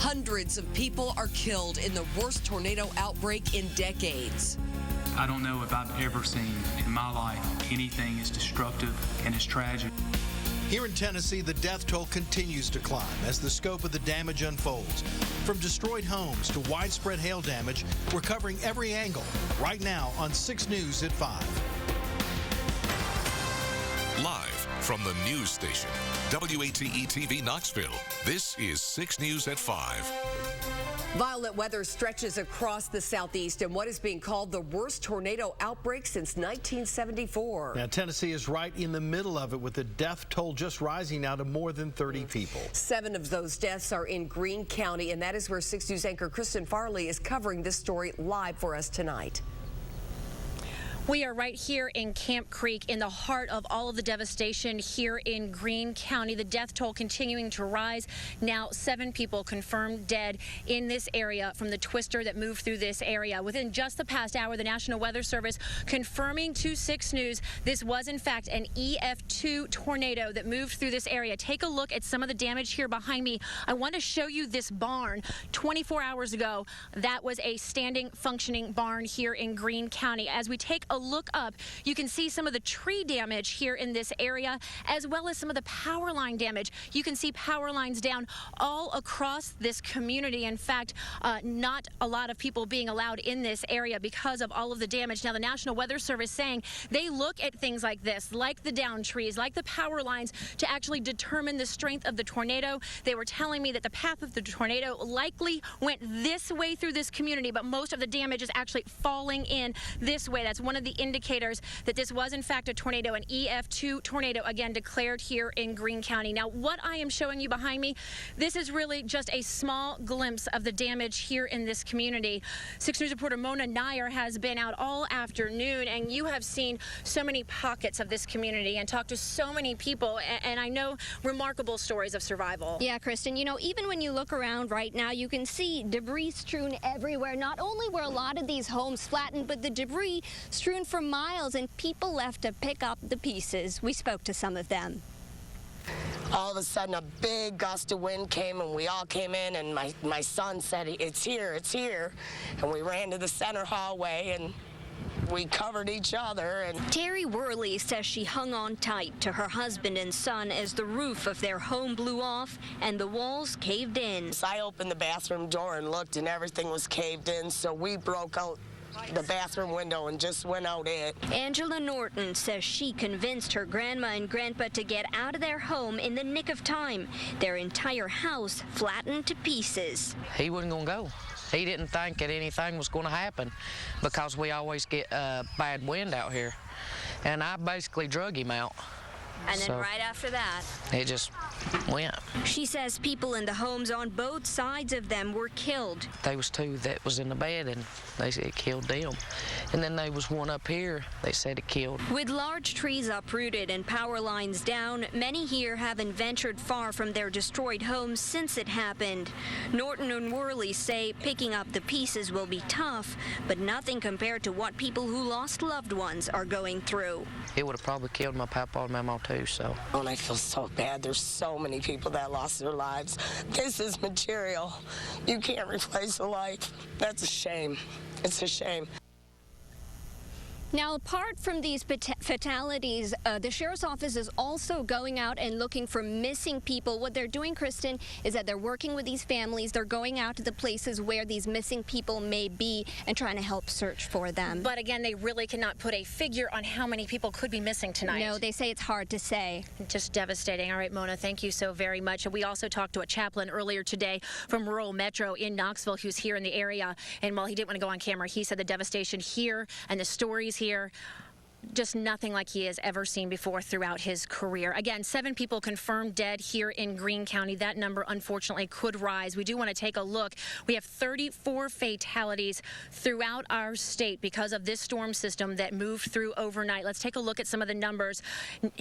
Hundreds of people are killed in the worst tornado outbreak in decades. I don't know if I've ever seen in my life anything as destructive and as tragic. Here in Tennessee, the death toll continues to climb as the scope of the damage unfolds. From destroyed homes to widespread hail damage, we're covering every angle right now on 6 News at 5. Live from the news station, WATE TV Knoxville, this is 6 News at 5. Violent weather stretches across the southeast in what is being called the worst tornado outbreak since 1974. Now, Tennessee is right in the middle of it, with the death toll just rising now to more than 30 people. 7 of those deaths are in Greene County, and that is where 6 News anchor Kristen Farley is covering this story live for us tonight. We are right here in Camp Creek in the heart of all of the devastation here in Greene County. The death toll continuing to rise. Now 7 people confirmed dead in this area from the twister that moved through this area. Within just the past hour, the National Weather Service confirming to 6 News this was in fact an EF2 tornado that moved through this area. Take a look at some of the damage here behind me. I want to show you this barn. 24 hours ago, that was a standing, functioning barn here in Greene County. As we take a look up, you can see some of the tree damage here in this area, as well as some of the power line damage. You can see power lines down all across this community. In fact, not a lot of people being allowed in this area because of all of the damage. Now, the National Weather Service saying they look at things like this, like the downed trees, like the power lines, to actually determine the strength of the tornado. They were telling me that the path of the tornado likely went this way through this community, but most of the damage is actually falling in this way. That's one of the indicators that this was in fact a tornado, an EF2 tornado, again declared here in Greene County. Now, what I am showing you behind me, this is really just a small glimpse of the damage here in this community. 6 News reporter Mona Nair has been out all afternoon, and you have seen so many pockets of this community and talked to so many people, and I know remarkable stories of survival. Yeah, Kristen, you know, even when you look around right now, you can see debris strewn everywhere. Not only were a lot of these homes flattened, but the debris strewn for miles, and people left to pick up the pieces. We spoke to some of them. All of a sudden, a big gust of wind came, and we all came in, and my son said, it's here, it's here. And we ran to the center hallway, and we covered each other. And Terry Worley says she hung on tight to her husband and son as the roof of their home blew off and the walls caved in. So I opened the bathroom door and looked, and everything was caved in, so we broke out the bathroom window and just went out it. Angela Norton says she convinced her grandma and grandpa to get out of their home in the nick of time. Their entire house flattened to pieces. He wasn't going to go. He didn't think that anything was going to happen because we always get bad wind out here. And I basically drug him out. And then right after that, it just went. She says people in the homes on both sides of them were killed. There was 2 that was in the bed, and they said it killed them. And then there was one up here, they said it killed. With large trees uprooted and power lines down, many here haven't ventured far from their destroyed homes since it happened. Norton and Worley say picking up the pieces will be tough, but nothing compared to what people who lost loved ones are going through. It would have probably killed my papa and mama too. So. Oh, and I feel so bad. There's so many people that lost their lives. This is material. You can't replace a life. That's a shame. It's a shame. Now, apart from these fatalities, the Sheriff's Office is also going out and looking for missing people. What they're doing, Kristen, is that they're working with these families. They're going out to the places where these missing people may be and trying to help search for them. But again, they really cannot put a figure on how many people could be missing tonight. No, they say it's hard to say. Just devastating. All right, Mona, thank you so very much. We also talked to a chaplain earlier today from rural Metro in Knoxville who's here in the area. And while he didn't want to go on camera, he said the devastation here and the stories here, just nothing like he has ever seen before throughout his career. Again, 7 people confirmed dead here in Greene County. That number, unfortunately, could rise. We do want to take a look. We have 34 fatalities throughout our state because of this storm system that moved through overnight. Let's take a look at some of the numbers.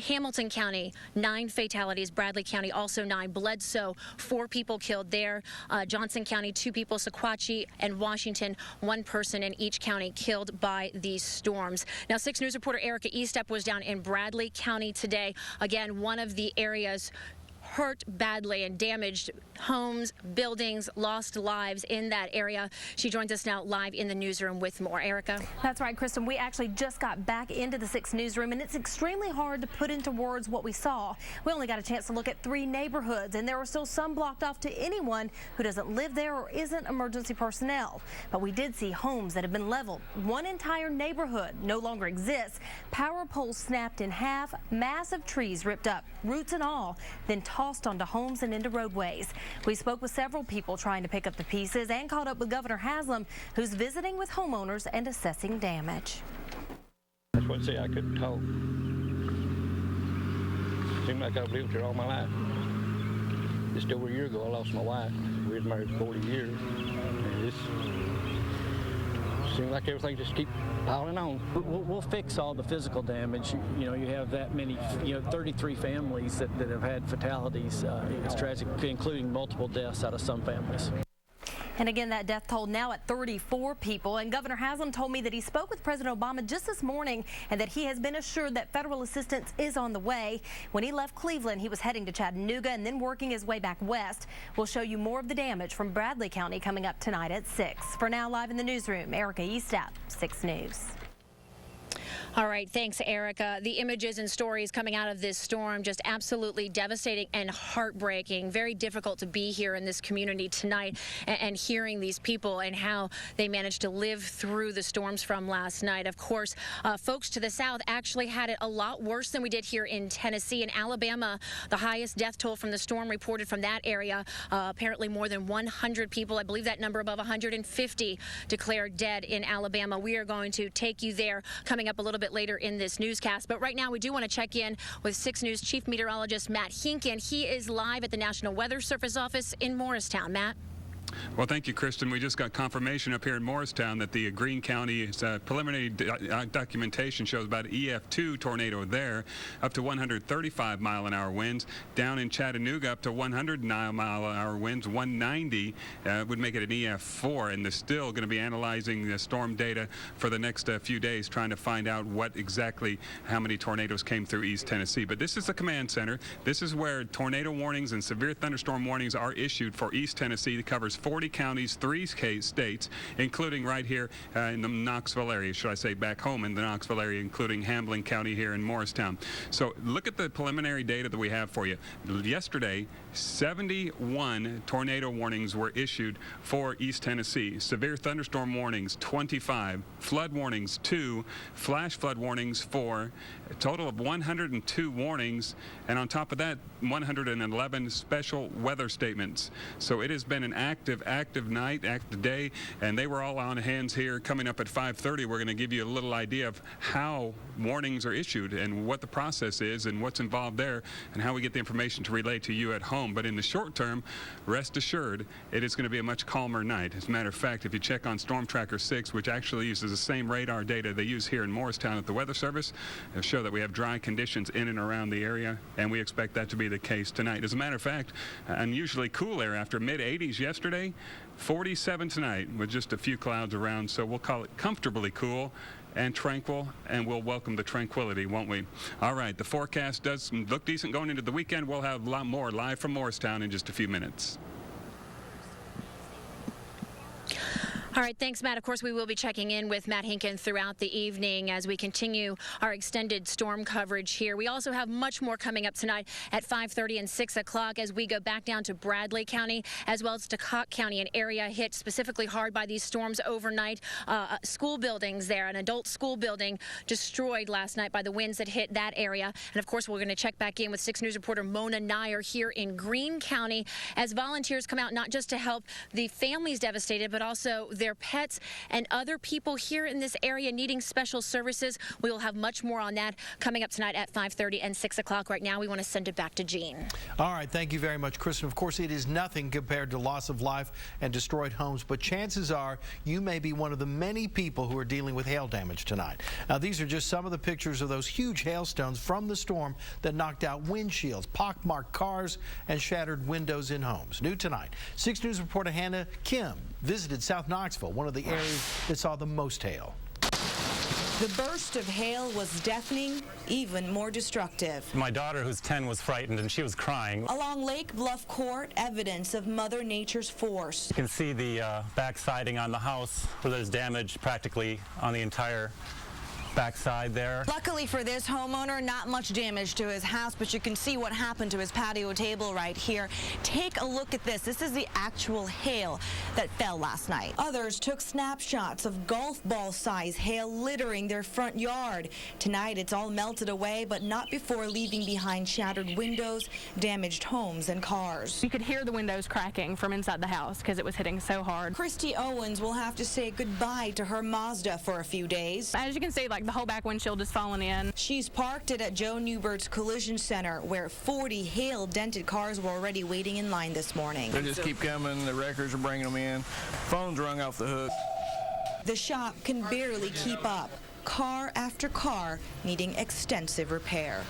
Hamilton County, 9 fatalities. Bradley County, also 9. Bledsoe, 4 people killed there. Johnson County, 2 people. Sequatchie and Washington, 1 person in each county killed by these storms. Now, 6 News reporter Erica Estep was down in Bradley County today. Again, one of the areas hurt badly and damaged homes, buildings, lost lives in that area. She joins us now live in the newsroom with more. Erica? That's right, Kristen. We actually just got back into the 6 newsroom, and it's extremely hard to put into words what we saw. We only got a chance to look at 3 neighborhoods, and there are still some blocked off to anyone who doesn't live there or isn't emergency personnel. But we did see homes that have been leveled. One entire neighborhood no longer exists. Power poles snapped in half, massive trees ripped up, roots and all, then tossed onto homes and into roadways. We spoke with several people trying to pick up the pieces and caught up with Governor Haslam, who's visiting with homeowners and assessing damage. That's what I say, I couldn't talk. Seemed like I've lived here all my life. Just over a year ago, I lost my wife. We was married 40 years. And it seemed like everything just keep piling on. We'll fix all the physical damage. You know, you have that many, 33 families that have had fatalities. It's tragic, including multiple deaths out of some families. And again, that death toll now at 34 people. And Governor Haslam told me that he spoke with President Obama just this morning and that he has been assured that federal assistance is on the way. When he left Cleveland, he was heading to Chattanooga and then working his way back west. We'll show you more of the damage from Bradley County coming up tonight at 6. For now, live in the newsroom, Erica Eastap, 6 News. All right, thanks, Erica. The images and stories coming out of this storm just absolutely devastating and heartbreaking. Very difficult to be here in this community tonight and hearing these people and how they managed to live through the storms from last night. Of course, folks to the south actually had it a lot worse than we did here in Tennessee. In Alabama, the highest death toll from the storm reported from that area. Apparently more than 100 people, I believe that number above 150, declared dead in Alabama. We are going to take you there coming up a little bit later in this newscast. But right now we do want to check in with 6 News Chief Meteorologist Matt Hinken. He is live at the National Weather Service office in Morristown. Matt? Well, thank you, Kristen. We just got confirmation up here in Morristown that the Greene County's preliminary documentation shows about EF2 tornado there, up to 135 mile-an-hour winds. Down in Chattanooga, up to 100 mile-an-hour winds. 190 would make it an EF4, and they're still going to be analyzing the storm data for the next few days, trying to find out how many tornadoes came through East Tennessee. But this is the command center. This is where tornado warnings and severe thunderstorm warnings are issued for East Tennessee. It covers 40 counties, 3 states, including right here in the Knoxville area, should I say back home in the Knoxville area, including Hamblen County here in Morristown. So look at the preliminary data that we have for you. Yesterday, 71 tornado warnings were issued for East Tennessee. Severe thunderstorm warnings, 25. Flood warnings, 2. Flash flood warnings, 4. A total of 102 warnings. And on top of that, 111 special weather statements. So it has been an active night, active day, and they were all on hands here. Coming up at 5:30, we're going to give you a little idea of how warnings are issued and what the process is and what's involved there and how we get the information to relay to you at home. But in the short term, rest assured, it is going to be a much calmer night. As a matter of fact, if you check on Storm Tracker 6, which actually uses the same radar data they use here in Morristown at the Weather Service, it'll show that we have dry conditions in and around the area, and we expect that to be the case tonight. As a matter of fact, unusually cool air after mid-80s yesterday, 47 tonight with just a few clouds around, so we'll call it comfortably cool and tranquil, and we'll welcome the tranquility, won't we? All right, the forecast does look decent going into the weekend. We'll have a lot more live from Morristown in just a few minutes. All right, thanks, Matt. Of course, we will be checking in with Matt Hinken throughout the evening as we continue our extended storm coverage here. We also have much more coming up tonight at 5:30 and 6 o'clock as we go back down to Bradley County as well as DeKalb County, an area hit specifically hard by these storms overnight. School buildings there, an adult school building destroyed last night by the winds that hit that area. And of course, we're going to check back in with 6 News reporter Mona Nair here in Greene County as volunteers come out not just to help the families devastated, but also their pets and other people here in this area needing special services. We will have much more on that coming up tonight at 5:30 and 6 o'clock. Right now, we want to send it back to Gene. All right, thank you very much, Kristen. Of course, it is nothing compared to loss of life and destroyed homes, but chances are you may be one of the many people who are dealing with hail damage tonight. Now, these are just some of the pictures of those huge hailstones from the storm that knocked out windshields, pockmarked cars, and shattered windows in homes. New tonight, 6 News reporter Hannah Kim visited South Knoxville, one of the areas that saw the most hail. The burst of hail was deafening, even more destructive. My daughter, who's 10, was frightened and she was crying. Along Lake Bluff Court, evidence of Mother Nature's force. You can see the back siding on the house where there's damage practically on the entire backside there. Luckily for this homeowner, not much damage to his house, but you can see what happened to his patio table right here. Take a look at this. This is the actual hail that fell last night. Others took snapshots of golf ball size hail littering their front yard. Tonight it's all melted away, but not before leaving behind shattered windows, damaged homes and cars. You could hear the windows cracking from inside the house because it was hitting so hard. Christy Owens will have to say goodbye to her Mazda for a few days. As you can see, the whole back windshield is falling in. She's parked it at Joe Newbert's Collision Center, where 40 hail-dented cars were already waiting in line this morning. They just keep coming. The wreckers are bringing them in. Phones rung off the hook. The shop can barely keep up. Car after car needing extensive repair.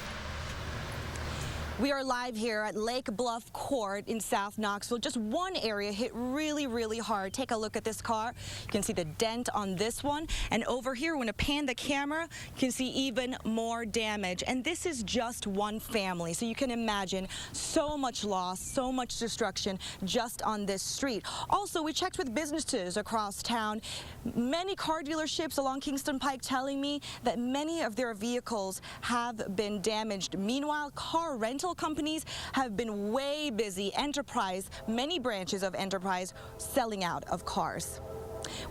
We are live here at Lake Bluff Court in South Knoxville. Just one area hit really, really hard. Take a look at this car. You can see the dent on this one. And over here, when I pan the camera, you can see even more damage. And this is just one family. So you can imagine so much loss, so much destruction just on this street. Also, we checked with businesses across town. Many car dealerships along Kingston Pike telling me that many of their vehicles have been damaged. Meanwhile, car rental companies have been way busy. Many branches of Enterprise selling out of cars.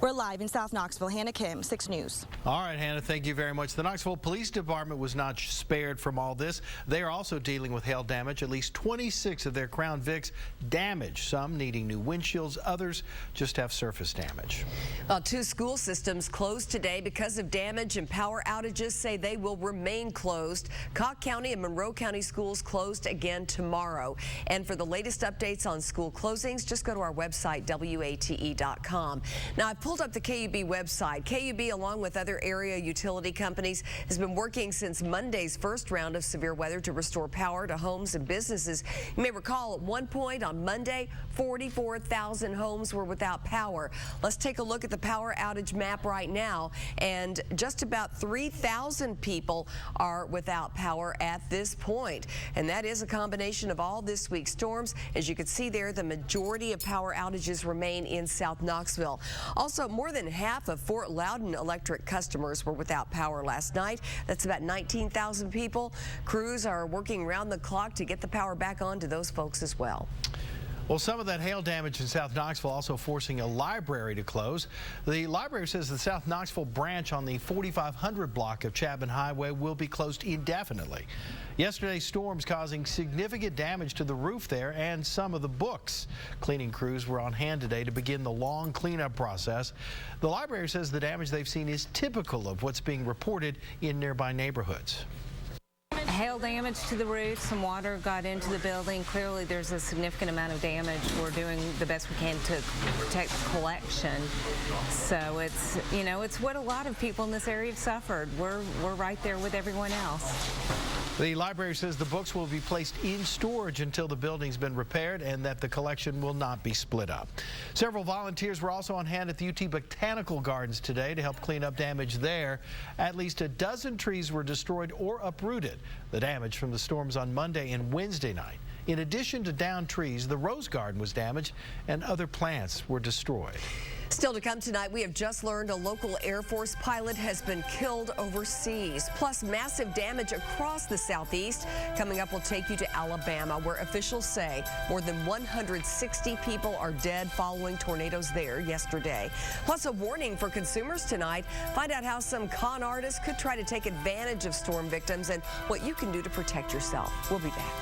We're live in South Knoxville. Hannah Kim, 6 News. All right, Hannah, thank you very much. The Knoxville Police Department was not spared from all this. They are also dealing with hail damage. At least 26 of their Crown Vics damaged, some needing new windshields, others just have surface damage. Well, 2 school systems closed today because of damage, and power outages say they will remain closed. Cobb County and Monroe County schools closed again tomorrow. And for the latest updates on school closings, just go to our website, WATE.com. Now, I've pulled up the KUB website. KUB, along with other area utility companies, has been working since Monday's first round of severe weather to restore power to homes and businesses. You may recall at one point on Monday, 44,000 homes were without power. Let's take a look at the power outage map right now, and just about 3,000 people are without power at this point. And that is a combination of all this week's storms. As you can see there, the majority of power outages remain in South Knoxville. Also, more than half of Fort Loudon Electric customers were without power last night. That's about 19,000 people. Crews are working around the clock to get the power back on to those folks as well. Well, some of that hail damage in South Knoxville also forcing a library to close. The library says the South Knoxville branch on the 4500 block of Chapman Highway will be closed indefinitely. Yesterday's storms causing significant damage to the roof there and some of the books. Cleaning crews were on hand today to begin the long cleanup process. The library says the damage they've seen is typical of what's being reported in nearby neighborhoods. Hail damage to the roof, some water got into the building. Clearly there's a significant amount of damage. We're doing the best we can to protect the collection. So it's, it's what a lot of people in this area have suffered. We're right there with everyone else. The library says the books will be placed in storage until the building's been repaired and that the collection will not be split up. Several volunteers were also on hand at the UT Botanical Gardens today to help clean up damage there. At least a dozen trees were destroyed or uprooted. The damage from the storms on Monday and Wednesday night. In addition to downed trees, the rose garden was damaged and other plants were destroyed. Still to come tonight, we have just learned a local Air Force pilot has been killed overseas, plus massive damage across the southeast. Coming up, we'll take you to Alabama, where officials say more than 160 people are dead following tornadoes there yesterday. Plus a warning for consumers tonight. Find out how some con artists could try to take advantage of storm victims and what you can do to protect yourself. We'll be back.